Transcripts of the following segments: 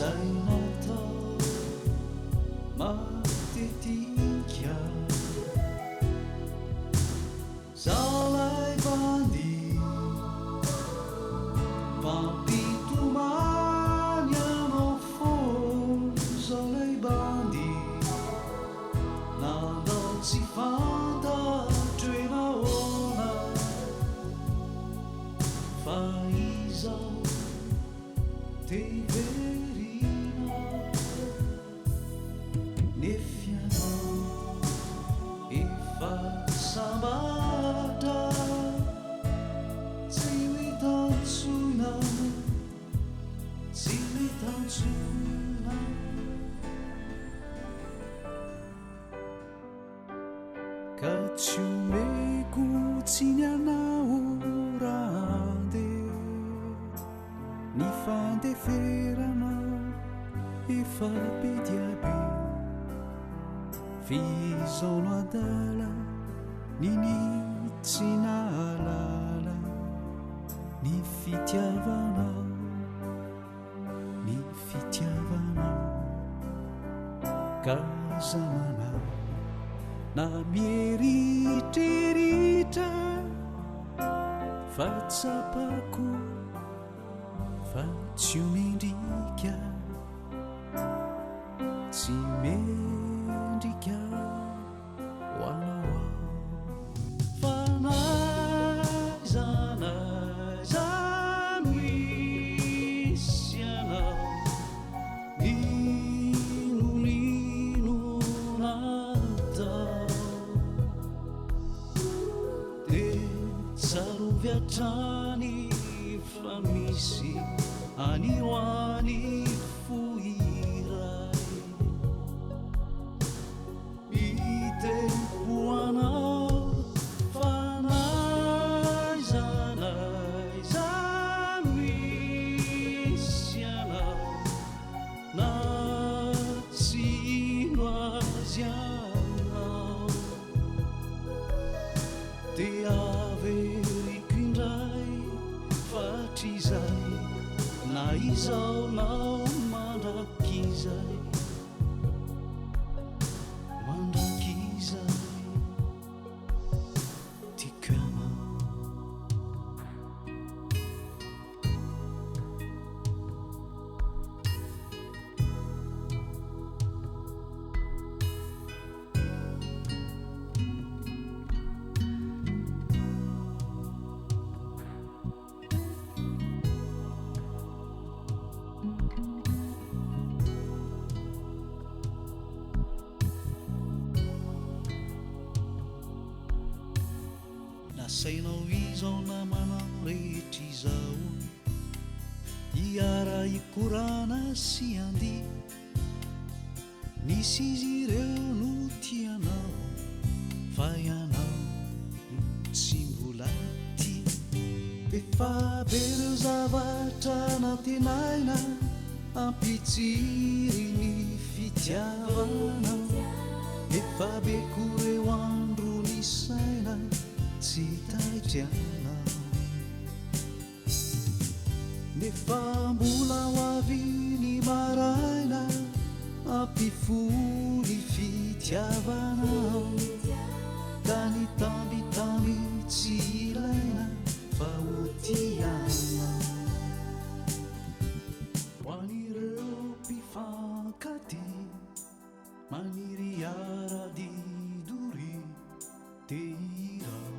Zainata matetika Zalai bandi Pampitomany anao foana Zalai bandi Nanao tsy fantatro enahoana Fa izao teverina Nefianao efa sambatra Tsy mitantsona Tsy mitantsona Ka tsy omeko tsy ny anao rahandeha Ny fandeferanao efa be dia be Fizao no adala ny tsy nahalala Ny fitiavanao Ka zamanao na mieritreritra Fa tsapako fa tsy omendrika Tsy mendrika ho anao Fa naiza misy anao Inonino natao Dia tsarovy hatrany fa misy Ani ho ani foiray Itempo anao fa naiza misy anao Na tsy ino azy anao Dia averiko indray fatrizay Na izao nao mandrakizay Tiako ianao Nasainao izao namanao rehetra izao Hiara hikorana sy handi Nisy izy ireo no tianao Fa ianao tsy mbola tia Efa be reo zavatra natenaina Ampitsiry ny fitiavanao Efa be koa reo andro nisaina Tsy taitranao Nefa mbola ho avy ny maraina Ampifony fitiavanao Ka ny tambitamby tsy ilaina Fa ho tianao Ho an'ireo mpifankaty Maniry ara-didory Teirao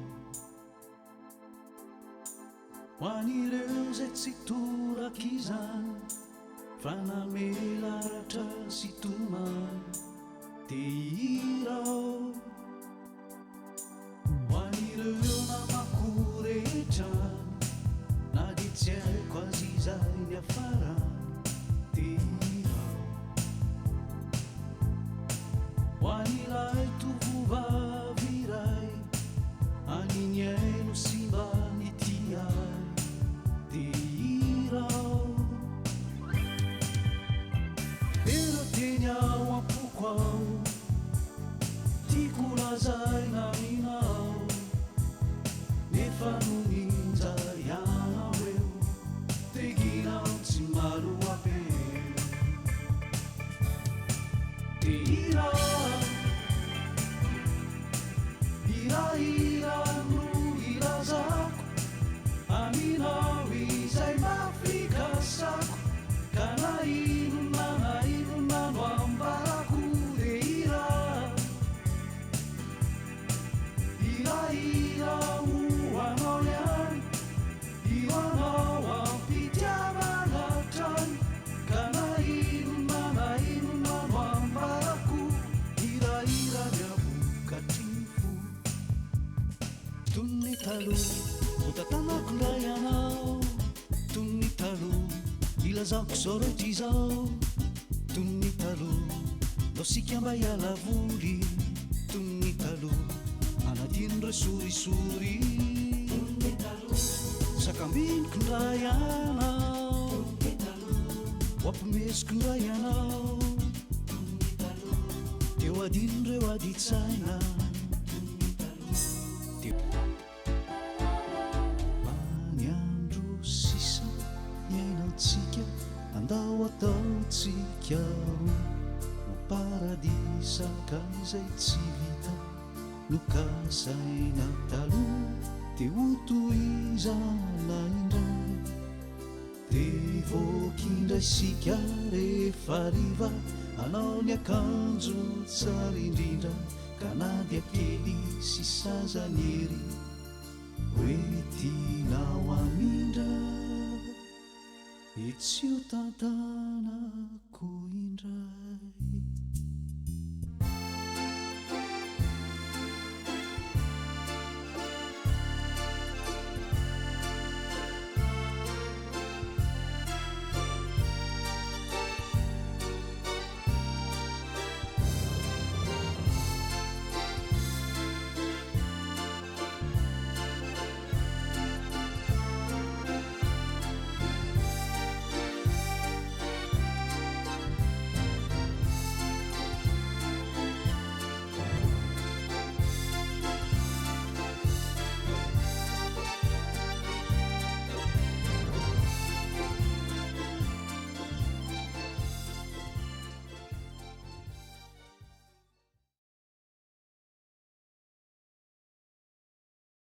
Ho an'ireo zay tsy torak'izany Fa namelaratra sy tomany Teirao Ho an'ireo namako rehetra Na di tsy haiko azy izay ny afarany Teirao Ho an'ilay tovovavy iray Aniny aino sy mba nitiay Teirao Pero teny ao ampoko ao Tiako lazay na minao Nefa no ninjay anao eo Teginao tsy malo ape Ira, ira, ira no ilazako aminao izay mafikasako ka nainona no ambarako de ira, ira, ira ho anao ihany io anao ampitiavana hatrany ka nainona no ambarako ira, ira miavokatrifo tony taloha ho tantanako ndray anao tony taloha ilazako zao rehetra izao tony taloha ndao sika mba hiala voly tony taloha anadino re sorisory tony taloha sakambiniko ndray anao tony taloha ho ampimesiko ndray anao tony taloha teo adino reo aditsaina andao ataotsika ho paradisa ka izay tsy vita no kasaina taloha te ho tohizana indray de voakindray sika rehefa riva anao ny akanjo tsara indrindra ka na dia kely sy sazany ery hoentinao amindra etsio tantanako indray